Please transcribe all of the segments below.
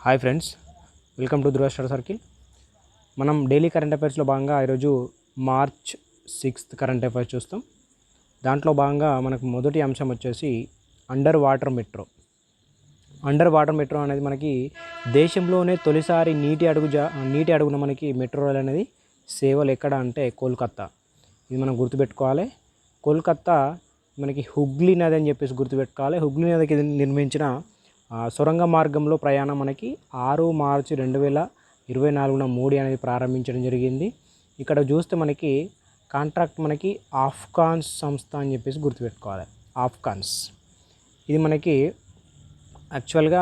Hi friends, welcome to Dhruva study circle. మనం daily current అఫైర్స్లో భాగంగా ఈరోజు మార్చ్ 6 కరెంట్ అఫైర్స్ చూస్తాం. దాంట్లో భాగంగా మనకు మొదటి అంశం వచ్చేసి under water metro. Under water metro అనేది మనకి దేశంలోనే తొలిసారి నీటి అడుగున మనకి మెట్రో రైల్ అనేది సేవలు ఎక్కడ అంటే కోల్కత్తా. ఇది మనం గుర్తుపెట్టుకోవాలి. కోల్కత్తా మనకి హుగ్లీ నది అని చెప్పేసి గుర్తుపెట్టుకోవాలి. హుగ్లీ నదికి నిర్మించిన సొరంగ మార్గంలో ప్రయాణం మనకి 6 మార్చి 2024 మోడీ అనేది ప్రారంభించడం జరిగింది. ఇక్కడ చూస్తే మనకి కాంట్రాక్ట్ మనకి ఆఫ్కాన్స్ సంస్థ అని చెప్పేసి గుర్తుపెట్టుకోవాలి. ఆఫ్కాన్స్ ఇది మనకి యాక్చువల్గా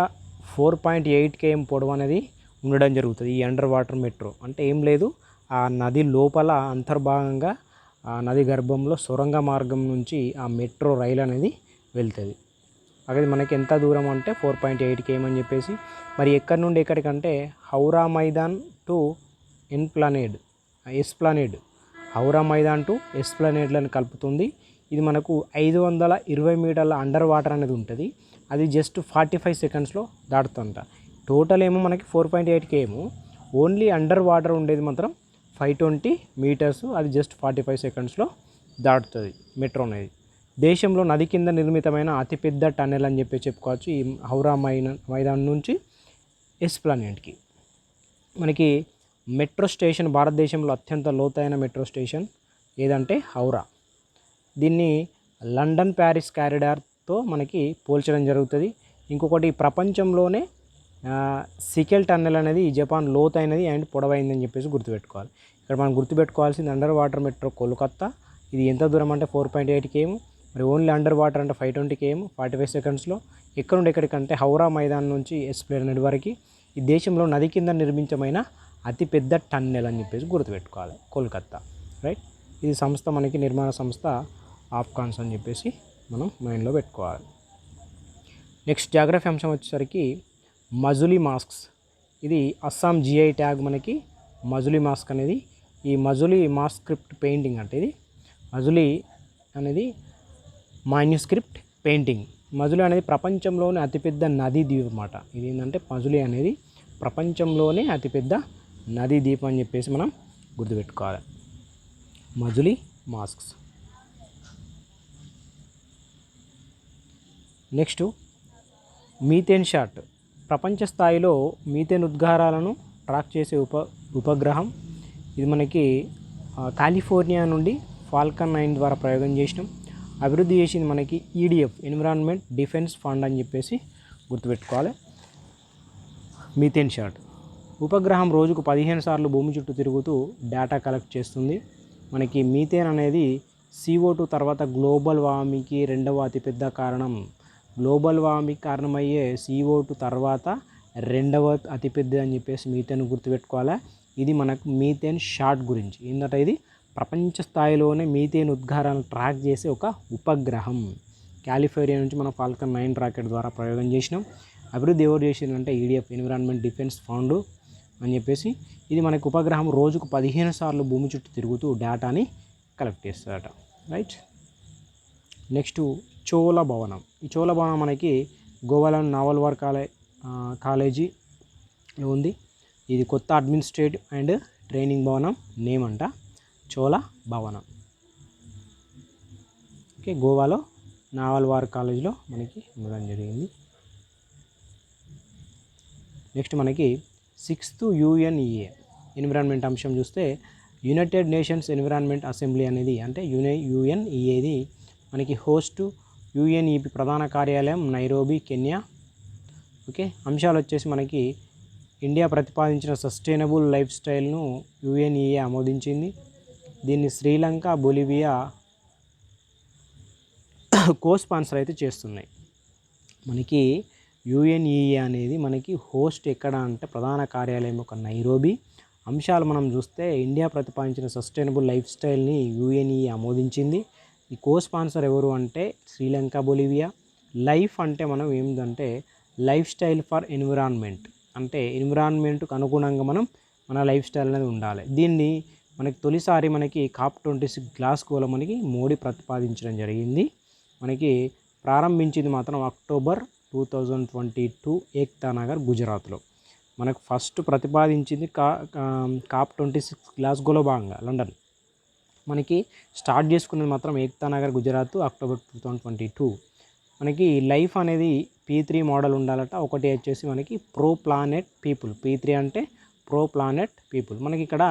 4.8 km పొడవు అనేది ఉండడం జరుగుతుంది. ఈ అండర్ వాటర్ మెట్రో అంటే ఏం లేదు, ఆ నది లోపల అంతర్భాగంగా ఆ నది గర్భంలో సొరంగ మార్గం నుంచి ఆ మెట్రో రైలు అనేది వెళ్తుంది. అది మనకి ఎంత దూరం అంటే 4.8 km అని చెప్పేసి. మరి ఎక్కడి నుండి ఎక్కడికంటే హౌరా మైదాన్ టు ఎస్ప్లానేడ్ హౌరా మైదాన్ టు ఎస్ప్లానేడ్లను కలుపుతుంది. ఇది మనకు 520 మీటర్ల అండర్ వాటర్ అనేది ఉంటుంది. అది జస్ట్ 45 సెకండ్స్లో దాటుతుంట. టోటల్ ఏమో మనకి 4.8 km, ఓన్లీ అండర్ వాటర్ ఉండేది మాత్రం 520 మీటర్స్. అది జస్ట్ 45 సెకండ్స్లో దాటుతుంది మెట్రో అనేది. దేశంలో నది కింద నిర్మితమైన అతిపెద్ద టన్నెల్ అని చెప్పి చెప్పుకోవచ్చు ఈ హౌరా మైదాన్ నుంచి ఎస్ప్లానేడ్కి. మనకి మెట్రో స్టేషన్ భారతదేశంలో అత్యంత లోతైన మెట్రో స్టేషన్ ఏదంటే హౌరా. దీన్ని లండన్ ప్యారిస్ కారిడార్తో మనకి పోల్చడం జరుగుతుంది. ఇంకొకటి ప్రపంచంలోనే సికెల్ టన్నెల్ అనేది జపాన్ లోతైనది అండ్ పొడవైందని చెప్పేసి గుర్తుపెట్టుకోవాలి. ఇక్కడ మనం గుర్తుపెట్టుకోవాల్సింది అండర్ వాటర్ మెట్రో కోల్కత్తా. ఇది ఎంత దూరం అంటే 4.8 km. మరి ఓన్లీ అండర్ వాటర్ అంటే 520 km 45 సెకండ్స్లో. ఎక్కడ నుండి ఎక్కడికంటే హౌరా మైదాన్ నుంచి ఎస్ప్లానేడ్ వరకు. ఈ దేశంలో నది కింద నిర్మించమైన అతిపెద్ద టన్నెల్ అని చెప్పేసి గుర్తుపెట్టుకోవాలి కోల్కత్తా, రైట్. ఇది సంస్థ మనకి నిర్మాణ సంస్థ ఆఫ్కాన్స్ అని చెప్పేసి మనం మైండ్లో పెట్టుకోవాలి. నెక్స్ట్ జాగ్రఫీ అంశం వచ్చేసరికి మజులీ మాస్క్స్. ఇది అస్సాం GI ట్యాగ్ మనకి మజులీ మాస్క్ అనేది. ఈ మజులీ మాస్క్రిప్ట్ పెయింటింగ్ అంటే ఇది మజులీ అనేది మాన్యుస్క్రిప్ట్ పెయింటింగ్. మజులీ అనేది ప్రపంచంలోనే అతిపెద్ద నదీ ద్వీపం అన్నమాట. ఇది ఏంటంటే మజులీ అనేది ప్రపంచంలోనే అతిపెద్ద నదీ ద్వీపం అని చెప్పేసి మనం గుర్తుపెట్టుకోవాలి. Majuli masks. Next methane shot. ప్రపంచ స్థాయిలో మీథేన్ ఉద్గారాలను ట్రాక్ చేసే ఉపగ్రహం. ఇది మనకి కాలిఫోర్నియా నుండి ఫాల్కన్ 9 ద్వారా ప్రయోగం చేసినాం. అభివృద్ధి చేసింది మనకి EDF ఎన్విరాన్మెంట్ డిఫెన్స్ ఫండ్ అని చెప్పేసి గుర్తుపెట్టుకోవాలి. మీథేన్ షాట్ ఉపగ్రహం రోజుకు 15 సార్లు భూమి చుట్టూ తిరుగుతూ డేటా కలెక్ట్ చేస్తుంది. మనకి మీథేన్ అనేది CO2 తర్వాత గ్లోబల్ వార్మింగ్కి రెండవ అతిపెద్ద కారణం. గ్లోబల్ వార్మింగ్ కారణమయ్యే CO2 తర్వాత రెండవ అతిపెద్ద అని చెప్పేసి మీథేన్ గుర్తుపెట్టుకోవాలి. ఇది మనకు మీథేన్ షాట్ గురించి ఏంటంటే ఇది ప్రపంచ స్థాయిలోనే మీథేన్ ఉద్గారాలను ట్రాక్ చేసే ఒక ఉపగ్రహం. కాలిఫోర్నియా నుంచి మనం ఫాల్కన్ 9 రాకెట్ ద్వారా ప్రయోగం చేసినాం. అభివృద్ధి ఎవరు చేసిందంటే EDF ఎన్విరాన్మెంట్ డిఫెన్స్ ఫండ్ అని చెప్పేసి. ఇది మనకు ఉపగ్రహం రోజుకు 15 సార్లు భూమి చుట్టూ తిరుగుతూ డేటాని కలెక్ట్ చేస్తుందట, రైట్. నెక్స్ట్ చోళ భవనం. ఈ చోళ భవనం మనకి గోవాలోని నావల్వార్ కాలేజీలో ఉంది. ఇది కొత్త అడ్మినిస్ట్రేటివ్ అండ్ ట్రైనింగ్ భవనం నేమ్ అంట చోళ భవనం. ఓకే, గోవాలో నావల్వార్ కాలేజీలో మనకి ఉండడం జరిగింది. నెక్స్ట్ మనకి 6th UNEA ఎన్విరాన్మెంట్ అంశం చూస్తే యునైటెడ్ నేషన్స్ ఎన్విరాన్మెంట్ అసెంబ్లీ అనేది అంటే UNEAది మనకి హోస్ట్ UNEP ప్రధాన కార్యాలయం నైరోబీ, కెన్యా. ఓకే, అంశాలు వచ్చేసి మనకి ఇండియా ప్రతిపాదించిన సస్టైనబుల్ లైఫ్ స్టైల్ను UNEA ఆమోదించింది. దీన్ని శ్రీలంక, బొలివియా స్పాన్సర్ అయితే చేస్తున్నాయి. మనకి UNEA అనేది మనకి హోస్ట్ ఎక్కడ అంటే ప్రధాన కార్యాలయం ఒక నైరోబీ. అంశాలు మనం చూస్తే ఇండియా ప్రతిపాదించిన సస్టైనబుల్ లైఫ్ స్టైల్ని UNEA ఆమోదించింది. ఈ స్పాన్సర్ ఎవరు అంటే శ్రీలంక, బొలివియా. లైఫ్ అంటే మనం ఏంటంటే లైఫ్ స్టైల్ ఫర్ ఎన్విరాన్మెంట్ అంటే ఎన్విరాన్మెంట్కు అనుగుణంగా మన లైఫ్ స్టైల్ అనేది ఉండాలి. దీన్ని మనకి తొలిసారి మనకి COP26 గ్లాస్గోలో మనకి మోడీ ప్రతిపాదించడం జరిగింది. మనకి ప్రారంభించింది మాత్రం అక్టోబర్ 2022 ఏక్తా నగర్ గుజరాత్లో. మనకు ఫస్ట్ ప్రతిపాదించింది కాప్ 26 గ్లాస్గోలో భాగంగా లండన్. మనకి స్టార్ట్ చేసుకున్నది మాత్రం ఏక్తా నగర్ గుజరాత్ అక్టోబర్ 2022. మనకి లైఫ్ అనేది P3 మోడల్ ఉండాలట. ఒకటి వచ్చేసి మనకి ప్రో ప్లానెట్ పీపుల్, P3 అంటే ప్రో ప్లానెట్ పీపుల్. మనకి ఇక్కడ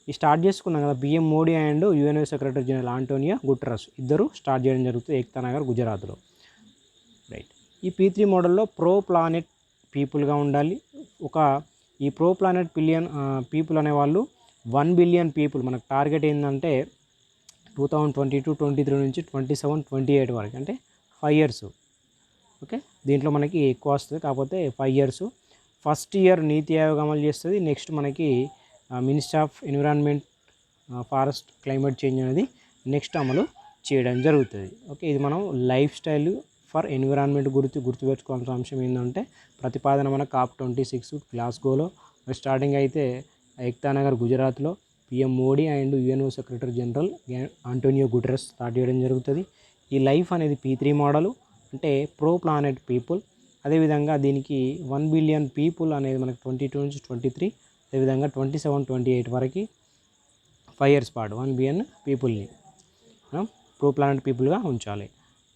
ఈ స్టార్ట్ చేసుకున్నాం కదా, PM Modi and UN secretary general Antonio Guterres ఇద్దరు స్టార్ట్ చేయడం జరుగుతుంది ఏక్తా నగర్ గుజరాత్లో. రైట్. ఈ P3 మోడల్లో ప్రో ప్లానెట్ పీపుల్గా ఉండాలి. ఈ ప్రో ప్లానెట్ పీపుల్ అనేవాళ్ళు 1 బిలియన్ పీపుల్. మనకు టార్గెట్ ఏంటంటే 2022-23 నుంచి 27-28 వరకు, అంటే 5 years. ఓకే, దీంట్లో మనకి ఎక్కువ వస్తుంది, కాకపోతే 5 years. ఫస్ట్ ఇయర్ నీతి ఆయోగ్ అమలు చేస్తుంది. నెక్స్ట్ మనకి ministry of environment, forest, climate change అనేది నెక్స్ట్ అమలు చేయడం జరుగుతుంది. ఓకే, ఇది మనం లైఫ్ స్టైల్ ఫర్ ఎన్విరాన్మెంట్ గుర్తుపెట్టుకోవాల్సిన అంశం ఏంటంటే ప్రతిపాదన మన కాప్ 26 గ్లాస్గోలో స్టార్టింగ్ అయితే ఏక్తా నగర్ గుజరాత్లో PM Modi and UN secretary general Antonio Guterres start చేయడం జరుగుతుంది. ఈ లైఫ్ అనేది P3 మోడలు, అంటే ప్రో ప్లానెట్ పీపుల్. అదేవిధంగా దీనికి 1 బిలియన్ పీపుల్ అనేది మనకి 22 నుంచి 23, అదేవిధంగా 27-28 వరకు 5 years పాటు 1 బిలియన్ పీపుల్ని మనం ప్రో ప్లానెట్ పీపుల్గా ఉంచాలి.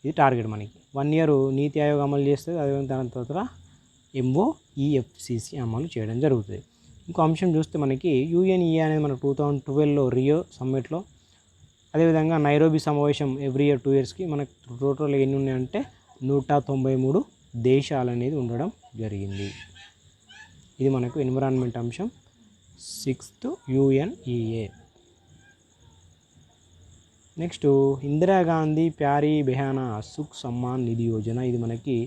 ఇది టార్గెట్ మనకి. 1 year నీతి ఆయోగ్ అమలు చేస్తుంది. అదేవిధంగా దాని తర్వాత MOEFCC అమలు చేయడం జరుగుతుంది. ఇంకో అంశం చూస్తే మనకి UNEA అనేది మన 2012లో రియో సమ్మిట్లో, అదేవిధంగా నైరోబీ సమావేశం ఎవ్రీ ఇయర్ 2 yearsకి మనకు టోటల్ ఎన్ని ఉన్నాయంటే 193 దేశాలు అనేది ఉండడం జరిగింది. ఇది మనకు ఎన్విరాన్మెంట్ అంశం 6th UNEA. Next Indira Gandhi ప్యారీ బెహానా Sukh Samman Nidhi Yojana. ఇది మనకి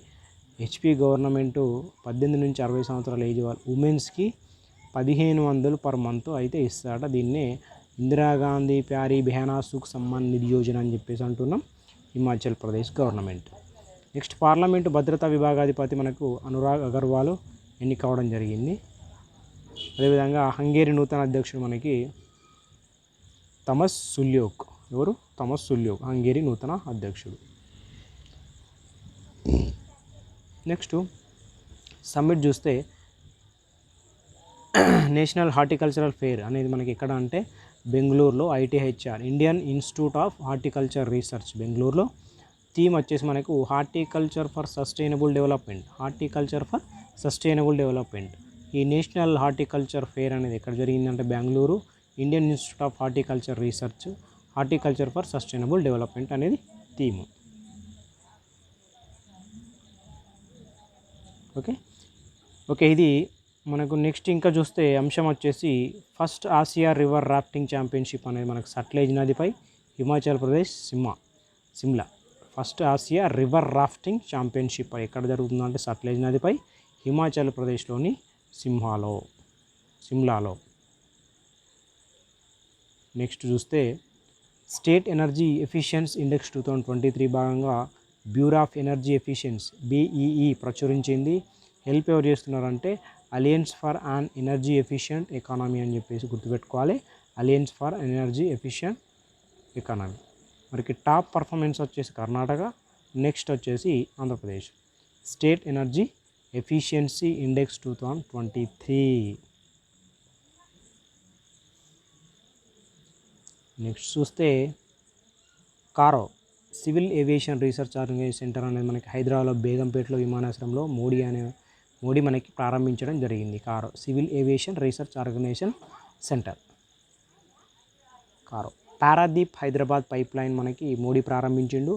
HP గవర్నమెంటు 18 నుంచి 60 సంవత్సరాల ఏజ్ వాళ్ళు ఉమెన్స్కి 1500 per month అయితే ఇస్తారట. దీన్నే ఇందిరాగాంధీ ప్యారీ బెహానా సుఖ్ సమ్మాన్ నిధి యోజన అని చెప్పేసి అంటున్నాం, Himachal Pradesh government. Next parliament భద్రతా విభాగాధిపతి మనకు అనురాగ్ అగర్వాల్ ఎన్నిక కావడం జరిగింది. అదేవిధంగా హంగేరీ నూతన అధ్యక్షుడు మనకి తమస్ సుల్యోక్. ఎవరు? తమస్ సుల్యోక్, హంగేరీ నూతన అధ్యక్షుడు. నెక్స్ట్ సమ్మిట్ చూస్తే నేషనల్ హార్టికల్చరల్ ఫెయిర్ అనేది మనకి ఎక్కడ అంటే బెంగళూరులో ITHR, Indian institute of horticulture research బెంగళూరులో. థీమ్ వచ్చేసి మనకు horticulture for sustainable development, horticulture for sustainable development. ఈ నేషనల్ హార్టికల్చర్ ఫెయిర్ అనేది ఎక్కడ జరిగిందంటే Bengaluru, Indian institute of horticulture research, horticulture for sustainable development అనేది థీమ్. ఓకే, ఇది మనకు నెక్స్ట్ ఇంకా చూస్తే అంశం వచ్చేసి first Asia river rafting championship అనేది మనకు సట్లెజ్ నదిపై Himachal Pradesh Shimla. First Asia river rafting championship ఎక్కడ జరుగుతుందంటే సట్లెజ్ నదిపై హిమాచల్ ప్రదేశ్లోని సిమ్లాలో. నెక్స్ట్ చూస్తే స్టేట్ ఎనర్జీ ఎఫిషియన్సీ ఇండెక్స్ 2023 భాగంగా bureau of energy efficiency BEE ప్రచురించింది. హెల్ప్ ఎవరు చేస్తున్నారంటే alliance for an energy efficient economy అని చెప్పేసి గుర్తుపెట్టుకోవాలి. Alliance for energy efficient economy. మనకి టాప్ పర్ఫార్మెన్స్ వచ్చేసి కర్ణాటక, నెక్స్ట్ వచ్చేసి Andhra Pradesh. State energy efficiency index 2023. Next చూస్తే కారో civil aviation research organisation centre అనేది మనకి హైదరాబాద్లో బేగంపేటలో విమానాశ్రయంలో మోడీ మనకి ప్రారంభించడం జరిగింది. CARO civil aviation research organisation centre CARO. Paradip Hyderabad pipe line మనకి మోడీ ప్రారంభించిండు.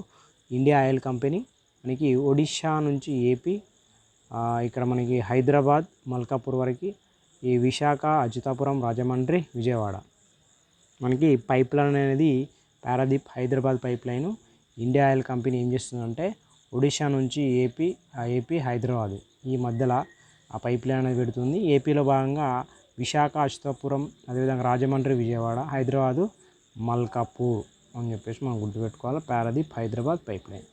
ఇండియా ఆయిల్ కంపెనీ మనకి ఒడిషా నుంచి ఏపీ, ఇక్కడ మనకి హైదరాబాద్ మల్కాపూర్ వరకు, ఈ విశాఖ, అచ్యుతాపురం, రాజమండ్రి, విజయవాడ మనకి పైప్ లైన్ అనేది Paradip Hyderabad pipe line. India oil company ఏం చేస్తుందంటే ఒడిషా నుంచి ఏపీ హైదరాబాద్ ఈ మధ్యలో ఆ పైప్ లైన్ అనేది పెడుతుంది. ఏపీలో భాగంగా విశాఖ, అచ్యుతాపురం, అదేవిధంగా రాజమండ్రి, విజయవాడ, హైదరాబాదు, మల్కాపూర్ అని చెప్పేసి మనం గుర్తుపెట్టుకోవాలి. Paradip Hyderabad pipe line.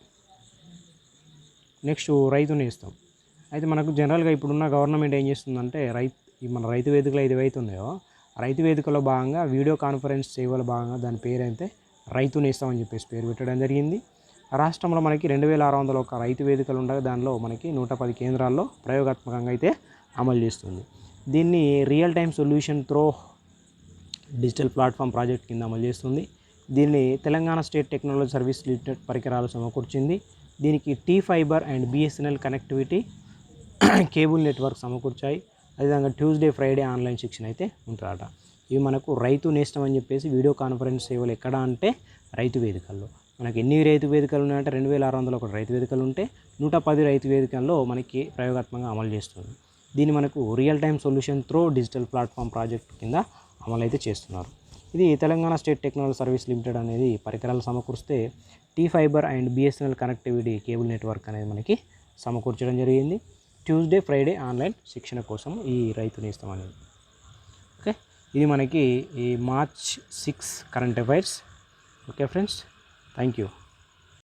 Next రైతు నేస్తం. అయితే మనకు జనరల్గా ఇప్పుడున్న గవర్నమెంట్ ఏం చేస్తుందంటే మన రైతు వేదికలు ఏవైతే ఉన్నాయో రైతు వేదికలో భాగంగా వీడియో కాన్ఫరెన్స్ సేవల భాగంగా దాని పేరు అయితే రైతు నేస్తం అని చెప్పేసి పేరు పెట్టడం జరిగింది. రాష్ట్రంలో మనకి 2601 రైతు వేదికలు ఉండగా దానిలో మనకి 110 కేంద్రాల్లో ప్రయోగాత్మకంగా అయితే అమలు చేస్తుంది. దీన్ని real time solution through digital platform project కింద అమలు చేస్తుంది. దీన్ని Telangana state technology service limited పరికరాలు సమకూర్చింది. దీనికి T fiber and BSNL connectivity cable network సమకూర్చాయి. అదేవిధంగా ట్యూస్డే ఫ్రైడే ఆన్లైన్ శిక్షణ అయితే ఉంటుందట. ఇవి మనకు రైతు నేస్తం అని చెప్పేసి వీడియో కాన్ఫరెన్స్ సేవలు ఎక్కడ అంటే రైతు వేదికల్లో. మనకి ఎన్ని రైతు వేదికలు ఉన్నాయంటే 2601 రైతు వేదికలు ఉంటే 110 రైతు వేదికల్లో మనకి ప్రయోగాత్మకంగా అమలు చేస్తుంది. దీన్ని మనకు real time solution through digital platform project కింద అమలు అయితే చేస్తున్నారు. ఇది Telangana state technology service limited అనేది పరికరాలు సమకూరిస్తే T fiber and BSNL connectivity cable network అనేది మనకి సమకూర్చడం జరిగింది. ట్యూస్డే ఫ్రైడే ఆన్లైన్ శిక్షణ కోసం ఈ రైతు నేస్తం అనేది. ఓకే, ఇది మనకి ఈ March 6 current affairs. Okay friends, thank you.